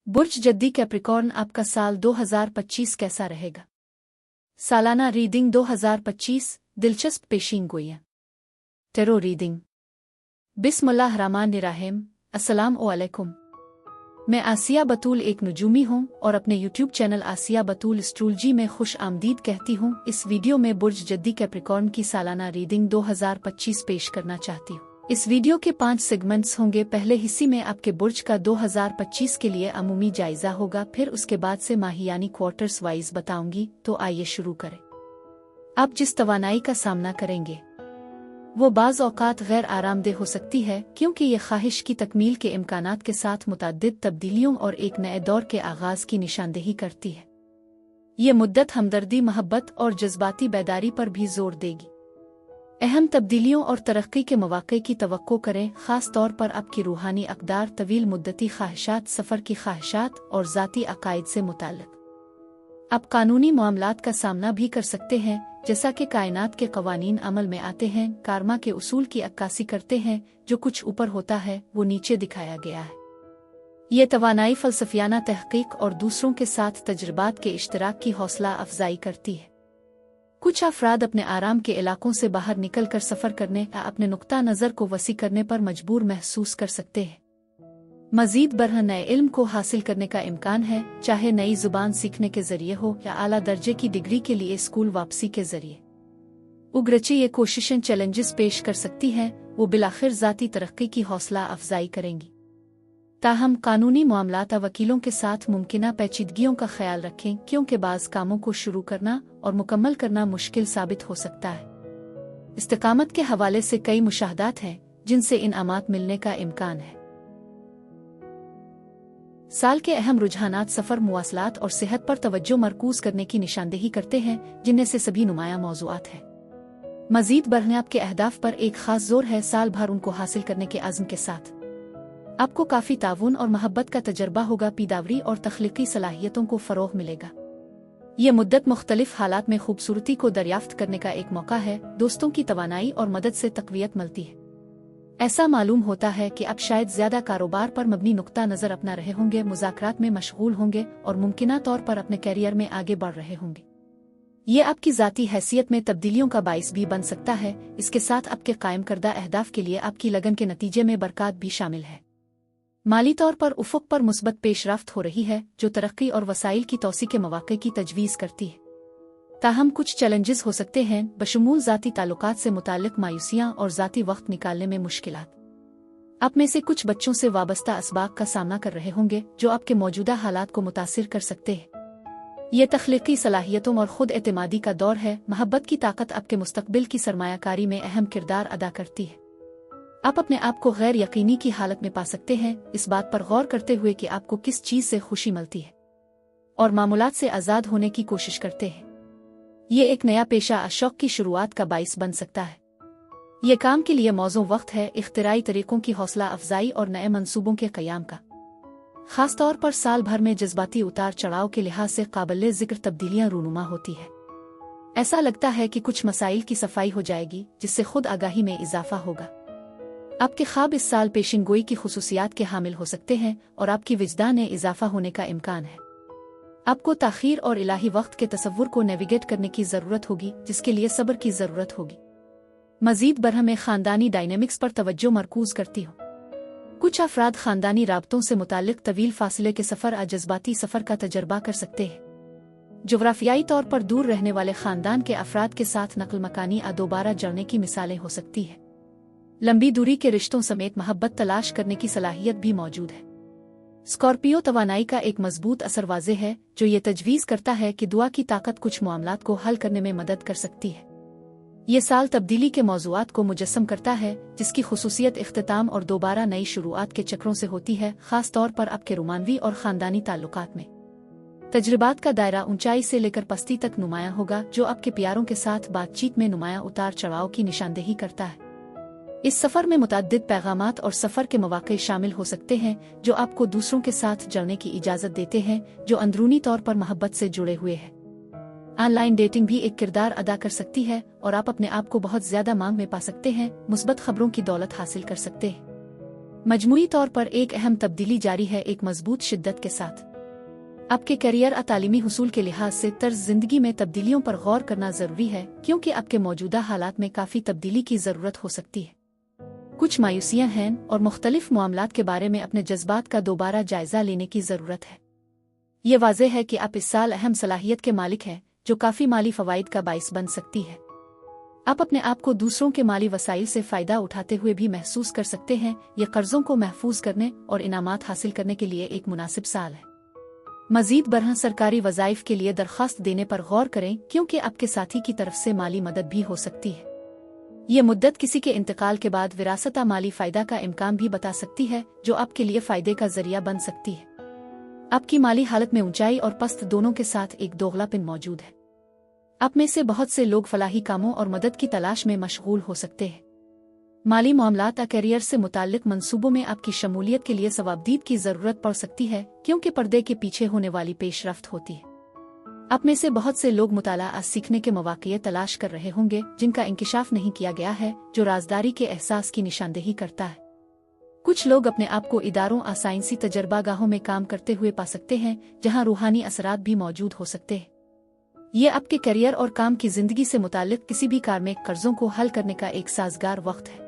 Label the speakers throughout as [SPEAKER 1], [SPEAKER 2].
[SPEAKER 1] बुर्ज जद्दी Capricorn आपका साल 2025 कैसा रहेगा? सालाना रीडिंग 2025 दिलचस्प पेशीनगोइयां। Tarot reading. बिस्मिल्लाहिर्रहमानिर्रहीम। अस्सलाम वालेकुम। मैं आसिया बतूल एक नजूमी हूँ और अपने यूट्यूब चैनल आसिया बतूल एस्ट्रोलॉजी में खुश आमदीद कहती हूँ। इस वीडियो में बुर्ज जद्दी कैप्रिकॉर्न की सालाना रीडिंग 2025 पेश करना चाहती हूँ। इस वीडियो के 5 सेगमेंट्स होंगे। पहले हिस्से में आपके बुर्ज का 2025 के लिए अमूमी जायजा होगा, फिर उसके बाद से माही यानी क्वार्टर्स वाइज बताऊंगी। तो आइए शुरू करें। आप जिस तवानाई का सामना करेंगे वो बाज़ औक़ात गैर आरामदेह हो सकती है, क्योंकि ये ख्वाहिश की तकमील के इम्कानात के साथ मुतअद्दिद तब्दीलियों और एक नए दौर के आगाज़ की निशानदेही करती है। ये मुद्दत हमदर्दी, मोहब्बत और जज्बाती बेदारी पर भी जोर देगी। अहम तब्दीलियों और तरक्की के मौक़े की तवक्को करें, ख़ास तौर पर आपकी रूहानी अक़दार, तवील मुद्दती ख्वाहिशात, सफ़र की ख्वाहिशात और ज़ाती अक़ाइद से मुताल्लिक़। आप कानूनी मामलात का सामना भी कर सकते हैं, जैसा कि कायनात के कवानीन अमल में आते हैं। कारमा के उसूल की अक्कासी करते हैं, जो कुछ ऊपर होता है वो नीचे दिखाया गया है। ये तवानाई फ़लसफ़ियाना तहक़ीक़ और दूसरों के साथ तजुर्बात के इश्तराक की हौसला अफजाई करती है। कुछ अफराद अपने आराम के इलाकों से बाहर निकल कर सफ़र करने या अपने नुक्ता नज़र को वसी करने पर मजबूर महसूस कर सकते हैं। मज़ीद बरह नए इल्म को हासिल करने का इम्कान है, चाहे नई ज़ुबान सीखने के ज़रिए हो या आला दर्जे की डिग्री के लिए स्कूल वापसी के ज़रिए। उग्रची ये कोशिशें चैलेंजेस पेश कर सकती हैं, वो बिलाखिर ज़ाती तरक्की की हौसला अफजाई करेंगी। ताहम कानूनी मामलात वकीलों के साथ मुमकिना पेचीदगियों का ख्याल रखें, क्योंकि बाज़ कामों को शुरू करना और मुकम्मल करना मुश्किल साबित हो सकता है। इस्तिकामत के हवाले से कई मुशाहदात हैं जिनसे इनामात मिलने का इम्कान है। साल के अहम रुझानात सफ़र, मुवासलात और सेहत पर तवज्जो मरकूज करने की निशानदेही करते हैं, जिनमें से सभी नुमाया मौज़ूआत हैं। मज़ीद बढ़ने आपके अहदाफ पर एक ख़ास जोर है। साल भर उनको हासिल करने के आज़म के साथ आपको काफ़ी ताउन और मोहब्बत का तजर्बा होगा। पीदावरी और तख्लीकी सलाहियतों को फ़रोग़ मिलेगा। ये मुद्दत मुख्तलिफ हालात में खूबसूरती को दरियाफ्त करने का एक मौका है। दोस्तों की तवानाई और मदद से तक़वियत मिलती है। ऐसा मालूम होता है कि आप शायद ज़्यादा कारोबार पर मबनी नुक्ता नज़र अपना रहे होंगे, मुज़ाकरात में मशगूल होंगे और मुमकिना तौर पर अपने कैरियर में आगे बढ़ रहे होंगे। ये आपकी ज़ाती हैसियत में तब्दीलियों का बाइस भी बन सकता है। इसके साथ आपके कायम करदा अहदाफ के लिए आपकी लगन के नतीजे में बरकत भी शामिल है। माली तौर पर उफ़ुक़ पर मुस्बत पेशरफ्त हो रही है, जो तरक्की और वसाइल की तौसी के मौक़े की तजवीज़ करती है। ताहम कुछ चैलेंजेस हो सकते हैं, बशमूल ज़ाती ताल्लुकात से मुताल्लिक़ मायूसियाँ और ज़ाती वक्त निकालने में मुश्किलात। आप में से कुछ बच्चों से वाबस्ता असबाब का सामना कर रहे होंगे, जो आपके मौजूदा हालात को मुतासिर कर सकते हैं। ये तख्लीकी सलाहियतों और ख़ुद एतमादी का दौर है। मोहब्बत की ताकत आपके मुस्तक़बिल की सरमायाकारी में अहम किरदार अदा करती है। आप अपने आप को गैर यकीनी की हालत में पा सकते हैं, इस बात पर गौर करते हुए कि आपको किस चीज़ से खुशी मिलती है और मामूलात से आज़ाद होने की कोशिश करते हैं। ये एक नया पेशा शौक की शुरुआत का बाइस बन सकता है। ये काम के लिए मौजूद वक्त है इख्तिराई तरीकों की हौसला अफजाई और नए मंसूबों के क़याम का। ख़ास तौर पर साल भर में जज्बाती उतार चढ़ाव के लिहाज से काबिल ज़िक्र तब्दीलियाँ रूनुमा होती है। ऐसा लगता है कि कुछ मसाइल की सफाई हो जाएगी, जिससे खुद आगाही में इजाफा होगा। आपके ख्वाब इस साल पेशिनगोई की खुसूसियात के हामिल हो सकते हैं और आपकी विजदान में इजाफा होने का इम्कान है। आपको ताख़ीर और इलाही वक्त के तसव्वुर को नेविगेट करने की ज़रूरत होगी, जिसके लिए सब्र की ज़रूरत होगी। मज़ीद बरह में ख़ानदानी डायनेमिक्स पर तवज्जो मरकूज़ करती हो। कुछ अफराद ख़ानदानी राबतों से मुताल्लिक़ तवील फासले के सफ़र या जज्बाती सफ़र का तजर्बा कर सकते हैं। जोग्राफियाई तौर पर दूर रहने वाले ख़ानदान के अफराद के साथ नक़ल मकानी या दोबारा जड़ने की मिसालें हो सकती है। लंबी दूरी के रिश्तों समेत मोहब्बत तलाश करने की सलाहियत भी मौजूद है। स्कॉर्पियो तवानाई का एक मजबूत असर वाज़ेह है, जो ये तजवीज़ करता है कि दुआ की ताकत कुछ मामलात को हल करने में मदद कर सकती है। ये साल तब्दीली के मौज़ूआत को मुजस्सम करता है, जिसकी खुसूसियत इख्तिताम और दोबारा नई शुरुआत के चक्रों से होती है, ख़ास तौर पर आपके रोमानवी और ख़ानदानी ताल्लुकात में। तजर्बात का दायरा ऊंचाई से लेकर पस्ती तक नुमाया होगा, जो आपके प्यारों के साथ बातचीत में नुमाया उतार चढ़ाव की निशानदेही करता है। इस सफ़र में मुतअद्दिद पैगामात और सफ़र के मौक़े शामिल हो सकते हैं, जो आपको दूसरों के साथ जुड़ने की इजाज़त देते हैं, जो अंदरूनी तौर पर मोहब्बत से जुड़े हुए हैं। ऑनलाइन डेटिंग भी एक किरदार अदा कर सकती है और आप अपने आप को बहुत ज़्यादा मांग में पा सकते हैं, मुस्बत खबरों की दौलत हासिल कर सकते हैं। मजमूई तौर पर एक अहम तब्दीली जारी है एक मजबूत शिद्दत के साथ। आपके करियर और तालीमी हुसूल के लिहाज से तर्ज जिंदगी में तब्दीलियों पर गौर करना जरूरी है, क्योंकि आपके मौजूदा हालात में काफ़ी तब्दीली की ज़रूरत हो सकती है। कुछ मायूसियां हैं और मुख्तलिफ मामलात के बारे में अपने जज्बात का दोबारा जायजा लेने की ज़रूरत है। ये वाज़ेह है कि आप इस साल अहम सलाहियत के मालिक हैं, जो काफ़ी माली फ़वाइद का बाइस बन सकती है। आप अपने आप को दूसरों के माली वसाइल से फ़ायदा उठाते हुए भी महसूस कर सकते हैं। ये कर्ज़ों को महफूज करने और इनामात हासिल करने के लिए एक मुनासिब साल है। मज़ीद बरह सरकारी वज़ाइफ के लिए दरख्वास्त देने पर गौर करें, क्योंकि आपके साथी की तरफ से माली मदद भी हो सकती है। ये मुद्दत किसी के इंतकाल के बाद विरासता माली फ़ायदा का इम्कान भी बता सकती है, जो आपके लिए फ़ायदे का ज़रिया बन सकती है। आपकी माली हालत में ऊंचाई और पस्त दोनों के साथ एक दोगलापन मौजूद है। आप में से बहुत से लोग फलाही कामों और मदद की तलाश में मशगूल हो सकते हैं। माली मामलात और करियर से मुताल्लिक मंसूबों में आपकी शमूलियत के लिए सवाबदीद की ज़रूरत पड़ सकती है, क्योंकि पर्दे के पीछे होने वाली पेशरफ्त होती है। आप में से बहुत से लोग मुताला सीखने के मौक़े तलाश कर रहे होंगे, जिनका इंकिशाफ नहीं किया गया है, जो राजदारी के एहसास की निशानदेही करता है। कुछ लोग अपने आप को इदारों और साइंसी तजर्बागाहों में काम करते हुए पा सकते हैं, जहां रूहानी असरात भी मौजूद हो सकते हैं। ये आपके करियर और काम की जिंदगी से मुताल्लिक किसी भी कार्मिक कर्जों को हल करने का एक साजगार वक्त है।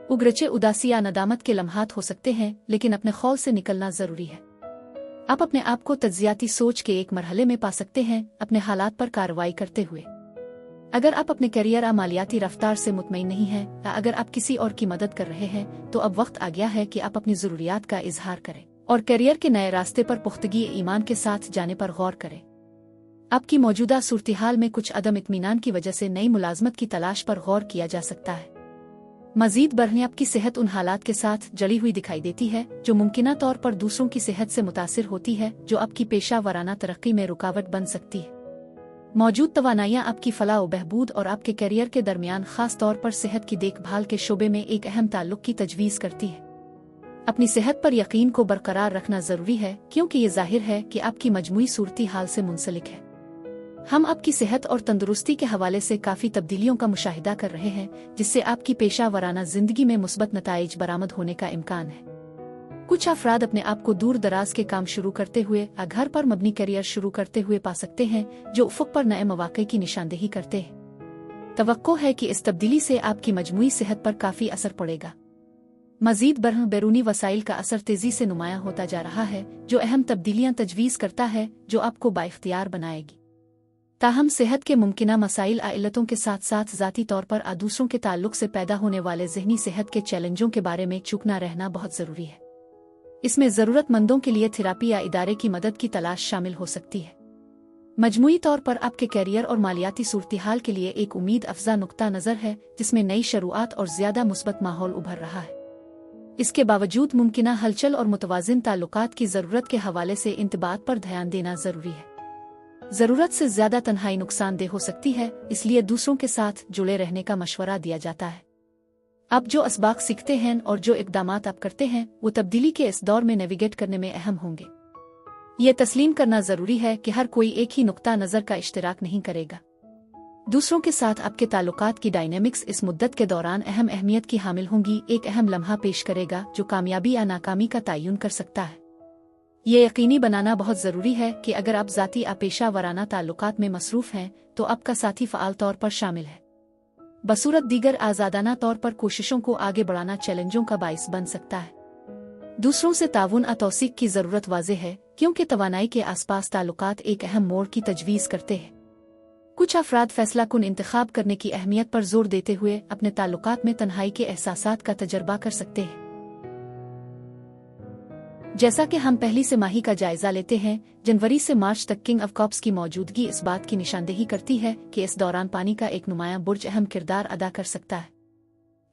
[SPEAKER 1] उगरचे उदासी या नदामत के लम्हात हो सकते हैं, लेकिन अपने खौल से निकलना जरूरी है। आप अपने आप को तज्जियाती सोच के एक मरहले में पा सकते हैं, अपने हालात पर कार्रवाई करते हुए। अगर आप अपने करियर और मालियाती रफ्तार से मुतमईन नहीं हैं, या अगर आप किसी और की मदद कर रहे हैं, तो अब वक्त आ गया है कि आप अपनी ज़रूरियात का इजहार करें और करियर के नए रास्ते पर पुख्तगी ईमान के साथ जाने पर गौर करें। आपकी मौजूदा सूरत-ए-हाल में कुछ अदम इत्मीनान की वजह से नई मुलाजमत की तलाश पर गौर किया जा सकता है। मजीद बरहने आपकी सेहत उन हालात के साथ जड़ी हुई दिखाई देती है, जो मुमकिना तौर पर दूसरों की सेहत से मुतासिर होती है, जो आपकी पेशा वराना तरक्की में रुकावट बन सकती है। मौजूद तवानाइयाँ आपकी फलाह व बहबूद और आपके करियर के दरमियान खास तौर पर सेहत की देखभाल के शोबे में एक अहम ताल्लुक की तजवीज़ करती है। अपनी सेहत पर यकीन को बरकरार रखना जरूरी है, क्योंकि ये जाहिर है कि आपकी मजमूई सूरती हाल से मुंसलिक है। हम आपकी सेहत और तंदुरुस्ती के हवाले से काफ़ी तब्दीलियों का मुशाहिदा कर रहे हैं, जिससे आपकी पेशा वराना जिंदगी में मुस्बत नताइज बरामद होने का इम्कान है। कुछ अफराद अपने आप को दूर दराज के काम शुरू करते हुए घर पर मबनी करियर शुरू करते हुए पा सकते हैं, जो उफ़ुक़ पर नए मौक़े की निशानदेही करते हैं। तवक्को है कि इस तब्दीली से आपकी मजमूई सेहत पर काफ़ी असर पड़ेगा। मजीद बरह बैरूनी वसाइल का असर तेज़ी से नुमायाँ होता जा रहा है, जो अहम तब्दीलियाँ तजवीज़ करता है, जो आपको बाइख्तियार बनाएगी। ताहम सेहत के मुमकिना मसाइल आ इल्लतों के साथ साथ ज़ाती तौर पर दूसरों के ताल्लुक से पैदा होने वाले ज़हनी सेहत के चैलेंजों के बारे में चूक न रहना बहुत ज़रूरी है। इसमें ज़रूरतमंदों के लिए थेरापी या इदारे की मदद की तलाश शामिल हो सकती है। मजमूई तौर पर आपके करियर और मालियाती सूरत-ए-हाल के लिए एक उम्मीद अफजा नुक्ता नज़र है, जिसमें नई शुरुआत और ज़्यादा मुस्बत माहौल उभर रहा है। इसके बावजूद मुमकिना हलचल और मुतवाज़िन ताल्लुकात की ज़रूरत के हवाले से इंतबात पर ध्यान देना ज़रूरी है। ज़रूरत से ज़्यादा तन्हाई नुकसानदेह हो सकती है, इसलिए दूसरों के साथ जुड़े रहने का मशवरा दिया जाता है। आप जो असबाक सीखते हैं और जो इक़दामात आप करते हैं, वो तब्दीली के इस दौर में नेविगेट करने में अहम होंगे। ये तस्लीम करना ज़रूरी है कि हर कोई एक ही नुक्ता नज़र का इश्तिराक नहीं करेगा। दूसरों के साथ आपके ताल्लुकात की डायनेमिक्स इस मुद्दत के दौरान अहम अहमियत की हामिल होंगी, एक अहम लम्हा पेश करेगा जो कामयाबी या नाकामी का तयन कर सकता है। ये यकीनी बनाना बहुत ज़रूरी है कि अगर आप ज़ाती या पेशा वराना ताल्लुकात में मसरूफ़ हैं, तो आपका साथी फ़आल तौर पर शामिल है। बसूरत दीगर आज़ादाना तौर पर कोशिशों को आगे बढ़ाना चैलेंजों का बाइस बन सकता है। दूसरों से ताउन और तौसीक की ज़रूरत वाज़ेह है, क्योंकि तवानाई के आसपास ताल्लुकात एक अहम मोड़ की तजवीज़ करते हैं। कुछ अफराद फैसला कुन इंतखाब करने की अहमियत पर जोर देते हुए अपने ताल्लुकात में तन्हाई के एहसासात का तजर्बा कर सकते हैं। जैसा कि हम पहली से माही का जायजा लेते हैं, जनवरी से मार्च तक किंग ऑफ कप्स की मौजूदगी इस बात की निशानदेही करती है कि इस दौरान पानी का एक नुमायां बुर्ज अहम किरदार अदा कर सकता है।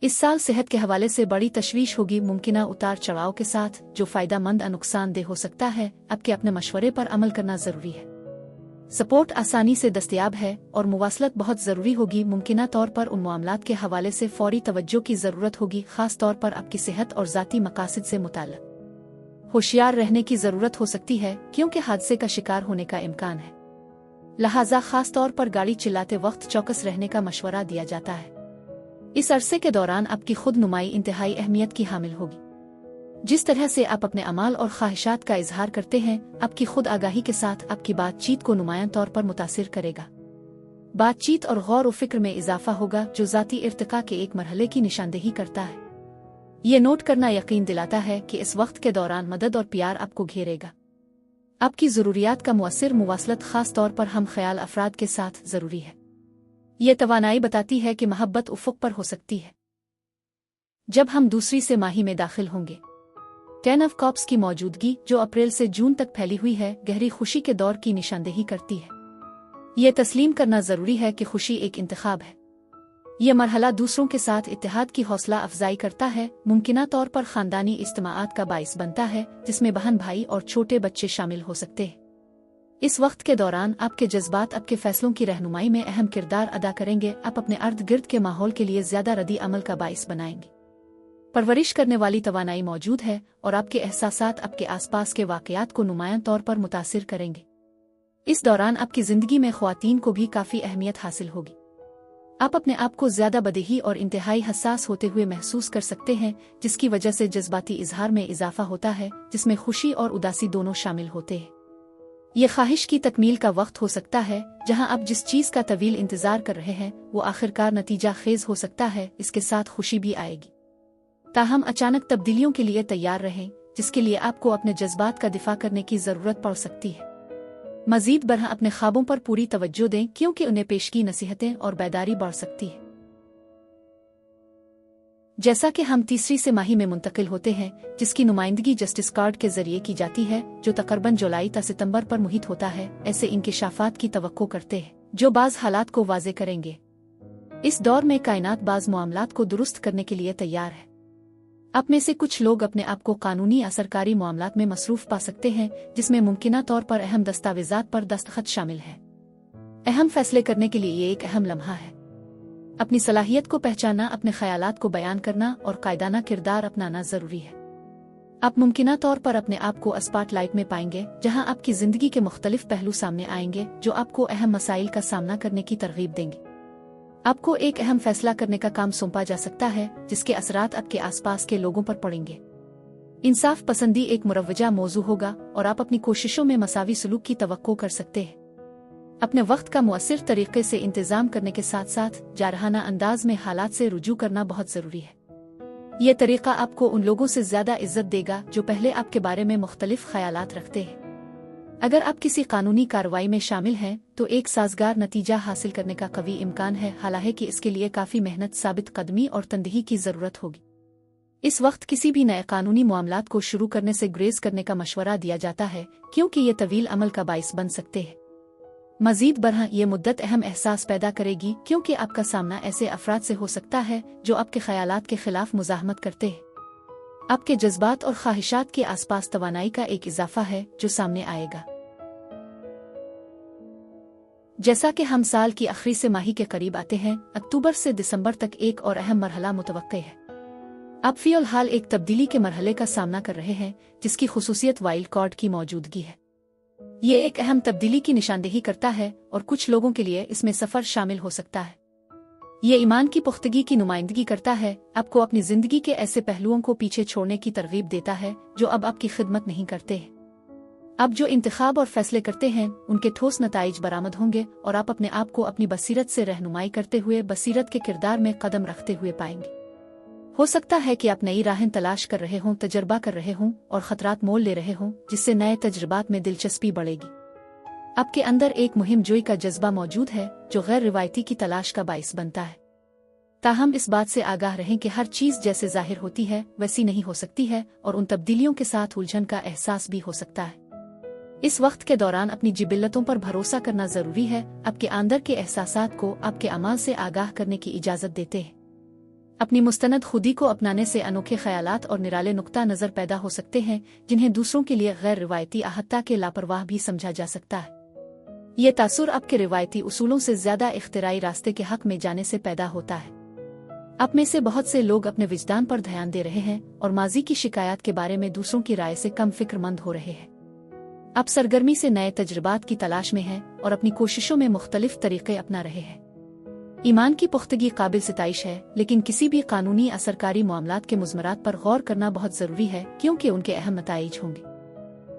[SPEAKER 1] इस साल सेहत के हवाले से बड़ी तशवीश होगी, मुमकिना उतार चढ़ाव के साथ, जो फ़ायदा मंद और नुकसानदेह हो सकता है। आपके अपने मशवरे पर अमल करना ज़रूरी है। सपोर्ट आसानी से दस्तयाब है और मुवासलत बहुत ज़रूरी होगी। मुमकिना तौर पर उन मामलात के हवाले से फौरी तवज्जो की ज़रूरत होगी, ख़ास तौर पर आपकी सेहत और ज़ाती मकासद से मुताल्लिक़ होशियार रहने की ज़रूरत हो सकती है, क्योंकि हादसे का शिकार होने का इम्कान है। लिहाजा ख़ास तौर पर गाड़ी चलाते वक्त चौकस रहने का मशवरा दिया जाता है। इस अरसे के दौरान आपकी खुद नुमाई इंतहाई अहमियत की हामिल होगी। जिस तरह से आप अपने अमाल और ख्वाहिशात का इजहार करते हैं, आपकी खुद आगाही के साथ आपकी बातचीत को नुमायां तौर पर मुतासिर करेगा। बातचीत और गौर व फिक्र में इजाफा होगा, जो ज़ाती इर्तिका के एक मरहले की निशानदेही करता है। ये नोट करना यकीन दिलाता है कि इस वक्त के दौरान मदद और प्यार आपको घेरेगा। आपकी ज़रूरियात का मुअस्सिर मुवासलत खास तौर पर हम ख्याल अफराद के साथ ज़रूरी है। ये तवानाई बताती है कि मोहब्बत उफ़ुक़ पर हो सकती है। जब हम दूसरी से माही में दाखिल होंगे, 10 ऑफ कप्स की मौजूदगी, जो अप्रैल से जून तक फैली हुई है, गहरी खुशी के दौर की निशानदेही करती है। ये तस्लीम करना ज़रूरी है कि खुशी एक इंतखाब है। ये मरहला दूसरों के साथ इत्तेहाद की हौसला अफजाई करता है, मुमकिना तौर पर ख़ानदानी इज्तिमाआत का बाइस बनता है, जिसमें बहन भाई और छोटे बच्चे शामिल हो सकते हैं। इस वक्त के दौरान आपके जज्बात आपके फैसलों की रहनुमाई में अहम किरदार अदा करेंगे। आप अपने अर्द गिर्द के माहौल के लिए ज़्यादा रद्दी अमल का बाइस बनाएंगे। परवरिश करने वाली तवानाई मौजूद है और आपके एहसासात आपके आसपास के वाक़यात को नुमायां तौर पर मुतासिर करेंगे। इस दौरान आपकी ज़िंदगी में ख़वातीन को भी काफ़ी अहमियत हासिल होगी। आप अपने आप को ज़्यादा बदेही और इंतहाई हसास होते हुए महसूस कर सकते हैं, जिसकी वजह से जज्बाती इजहार में इजाफा होता है, जिसमें खुशी और उदासी दोनों शामिल होते हैं। ये ख्वाहिश की तकमील का वक्त हो सकता है, जहां आप जिस चीज़ का तवील इंतज़ार कर रहे हैं वो आखिरकार नतीजा खेज हो सकता है। इसके साथ खुशी भी आएगी। ताहम अचानक तब्दीलियों के लिए तैयार रहें, जिसके लिए आपको अपने जज्बात का दिफा करने की ज़रूरत पड़ सकती है। मज़ीद बरह अपने ख्वाबों पर पूरी तवज्जो दें, क्योंकि उन्हें पेशगी नसीहतें और बेदारी बढ़ सकती है। जैसा कि हम तीसरी से माही में मुंतकिल होते हैं, जिसकी नुमाइंदगी जस्टिस कार्ड के जरिए की जाती है, जो तकरीबन जुलाई ता सितंबर पर मुहित होता है, ऐसे इंकिशाफात की तवक्को करते हैं, जो बाज़ हालात को वाज़े करेंगे। इस दौर में कायनात बाज़ मामलात को दुरुस्त करने के लिए तैयार है। आप में से कुछ लोग अपने आप को कानूनी या सरकारी मामलात में मसरूफ पा सकते हैं, जिसमें मुमकिना तौर पर अहम दस्तावेजात पर दस्तखत शामिल है। अहम फैसले करने के लिए ये एक अहम लम्हा है। अपनी सलाहियत को पहचानना, अपने ख्यालात को बयान करना और कायदाना किरदार अपनाना ज़रूरी है। आप मुमकिना तौर पर अपने आप को स्पॉटलाइट में पाएंगे, जहां आपकी ज़िंदगी के मुख्तलिफ पहलू सामने आएंगे, जो आपको अहम मसाइल का सामना करने की तरगीब देंगे। आपको एक अहम फैसला करने का काम सौंपा जा सकता है, जिसके असरात आपके आसपास के लोगों पर पड़ेंगे। इंसाफ पसंदी एक मुरव्वजा मौजू होगा और आप अपनी कोशिशों में मसावी सलूक की तवक्को कर सकते हैं। अपने वक्त का मुअस्सिर तरीके से इंतजाम करने के साथ साथ जारहाना अंदाज में हालात से रुजू करना बहुत ज़रूरी है। ये तरीका आपको उन लोगों से ज़्यादा इज्जत देगा जो पहले आपके बारे में मुख्तलिफ ख्यालात रखते हैं। अगर आप किसी कानूनी कार्रवाई में शामिल हैं, तो एक साजगार नतीजा हासिल करने का कवी इम्कान है, हालांकि इसके लिए काफ़ी मेहनत, साबित कदमी और तंदही की ज़रूरत होगी। इस वक्त किसी भी नए कानूनी मामलात को शुरू करने से गुरेज करने का मशवरा दिया जाता है, क्योंकि ये तवील अमल का बाइस बन सकते हैं। मजीद बरह ये मुद्दत अहम एहसास पैदा करेगी, क्योंकि आपका सामना ऐसे अफराद से हो सकता है जो आपके ख्यालात के खिलाफ मुजाहमत करते हैं। आपके जज्बात और ख्वाहिशात के आसपास तवानाई का एक इजाफा है जो सामने आएगा। जैसा कि हम साल की आखिरी से माही के करीब आते हैं, अक्टूबर से दिसंबर तक एक और अहम मरहला मुतवक्के है। आप फिलहाल एक तब्दीली के मरहले का सामना कर रहे हैं, जिसकी खुसूसियत वाइल्ड कार्ड की मौजूदगी है। ये एक अहम तब्दीली की निशानदेही करता है और कुछ लोगों के लिए इसमें सफ़र शामिल हो सकता है। ये ईमान की पुख्तगी की नुमाइंदगी करता है, आपको अपनी ज़िंदगी के ऐसे पहलुओं को पीछे छोड़ने की तरगीब देता है जो अब आपकी खिदमत नहीं करते हैं। अब जो इंतखाब और फैसले करते हैं, उनके ठोस नताइज बरामद होंगे और आप अपने आप को अपनी बसीरत से रहनुमाई करते हुए बसीरत के किरदार में कदम रखते हुए पाएंगे। हो सकता है कि आप नई राहें तलाश कर रहे हों, तजर्बा कर रहे हों और खतरात मोल ले रहे हों, जिससे नए तजर्बात में दिलचस्पी बढ़ेगी। आपके अंदर एक मुहिम जोई का जज्बा मौजूद है, जो गैर रिवायती की तलाश का बाइस बनता है। ताहम इस बात से आगाह रहें कि हर चीज़ जैसे जाहिर होती है वैसी नहीं हो सकती है, और उन तब्दीलियों के साथ उलझन का एहसास भी हो सकता है। इस वक्त के दौरान अपनी जिबिल्लतों पर भरोसा करना ज़रूरी है। आपके अंदर के एहसासात को आपके अमाल से आगाह करने की इजाज़त देते हैं। अपनी मुस्तनद खुदी को अपनाने से अनोखे ख्यालात और निराले नुक्ता नज़र पैदा हो सकते हैं, जिन्हें दूसरों के लिए गैर रिवायती आहत्ता के लापरवाह भी समझा जा सकता है। ये तासुर आपके रिवायती उसूलों से ज़्यादा इख्तिराई रास्ते के हक में जाने से पैदा होता है। आप में से बहुत से लोग अपने विजदान पर ध्यान दे रहे हैं और माजी की शिकायत के बारे में दूसरों की राय से कम फिक्रमंद हो रहे हैं। आप सरगर्मी से नए तजर्बात की तलाश में हैं और अपनी कोशिशों में मुख्तलिफ तरीक़े अपना रहे हैं। ईमान की पुख्तगी काबिल सिताइश है, लेकिन किसी भी कानूनी या सरकारी मामलात के मुज़मरात पर गौर करना बहुत ज़रूरी है, क्योंकि उनके अहम नताइज होंगे।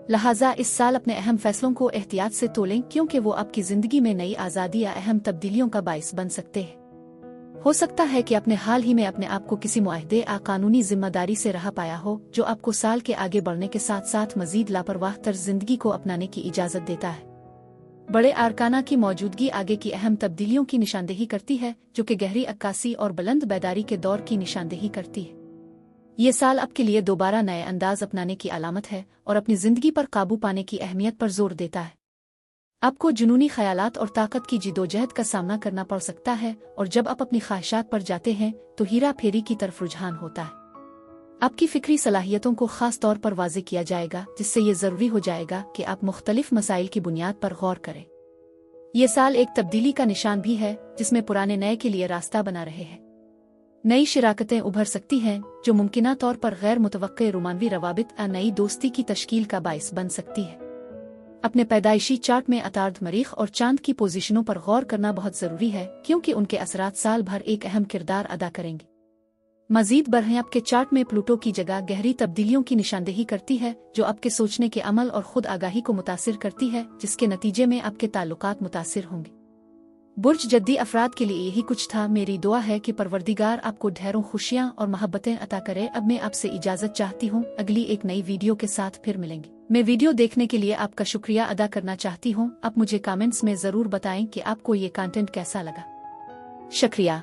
[SPEAKER 1] लिहाजा इस साल अपने अहम फैसलों को एहतियात से तोलें, क्योंकि वो आपकी ज़िंदगी में नई आज़ादी या अहम तब्दीलियों का बाइस बन सकते हैं। हो सकता है कि आपने हाल ही में अपने आप को किसी मुआहदे या कानूनी जिम्मेदारी से रहा पाया हो, जो आपको साल के आगे बढ़ने के साथ साथ मजीद लापरवाह तर्ज जिंदगी को अपनाने की इजाज़त देता है। बड़े अरकाना की मौजूदगी आगे की अहम तब्दीलियों की निशानदेही करती है, जो कि गहरी अक्कासी और बुलंद बेदारी के दौर की निशानदेही करती है। ये साल आपके लिए दोबारा नए अंदाज अपनाने की अलामत है और अपनी जिंदगी पर काबू पाने की अहमियत पर जोर देता है। आपको जुनूनी ख्यालात और ताकत की जिदोजहद का सामना करना पड़ सकता है, और जब आप अपनी ख्वाहिशात पर जाते हैं तो हीरा फेरी की तरफ रुझान होता है। आपकी फिक्री सलाहियतों को खास तौर पर वाज़े किया जाएगा, जिससे ये ज़रूरी हो जाएगा कि आप मुख्तलिफ मसाइल की बुनियाद पर गौर करें। ये साल एक तब्दीली का निशान भी है, जिसमें पुराने नए के लिए रास्ता बना रहे हैं। नई शिराकतें उभर सकती हैं, जो मुमकिना तौर पर गैर मुतवक्के रोमानवी रवाबित या नई दोस्ती की तश्कील का बाइस बन सकती है। अपने पैदाइशी चार्ट में अतार्द मरीख और चांद की पोजीशनों पर गौर करना बहुत ज़रूरी है, क्योंकि उनके असरात साल भर एक अहम किरदार अदा करेंगे। मजीद बढ़ें, आपके चार्ट में प्लूटो की जगह गहरी तब्दीलियों की निशानदेही करती है, जो आपके सोचने के अमल और खुद आगाही को मुतासिर करती है, जिसके नतीजे में आपके ताल्लुकात मुतासिर होंगे। बुर्ज जद्दी अफराद के लिए यही कुछ था। मेरी दुआ है कि परवरदिगार आपको ढेरों खुशियां और मोहब्बतें अता करे। अब मैं आपसे इजाजत चाहती हूँ, अगली एक नई वीडियो के साथ फिर मिलेंगे। मैं वीडियो देखने के लिए आपका शुक्रिया अदा करना चाहती हूँ। आप मुझे कमेंट्स में ज़रूर बताएं कि आपको ये कंटेंट कैसा लगा। शुक्रिया।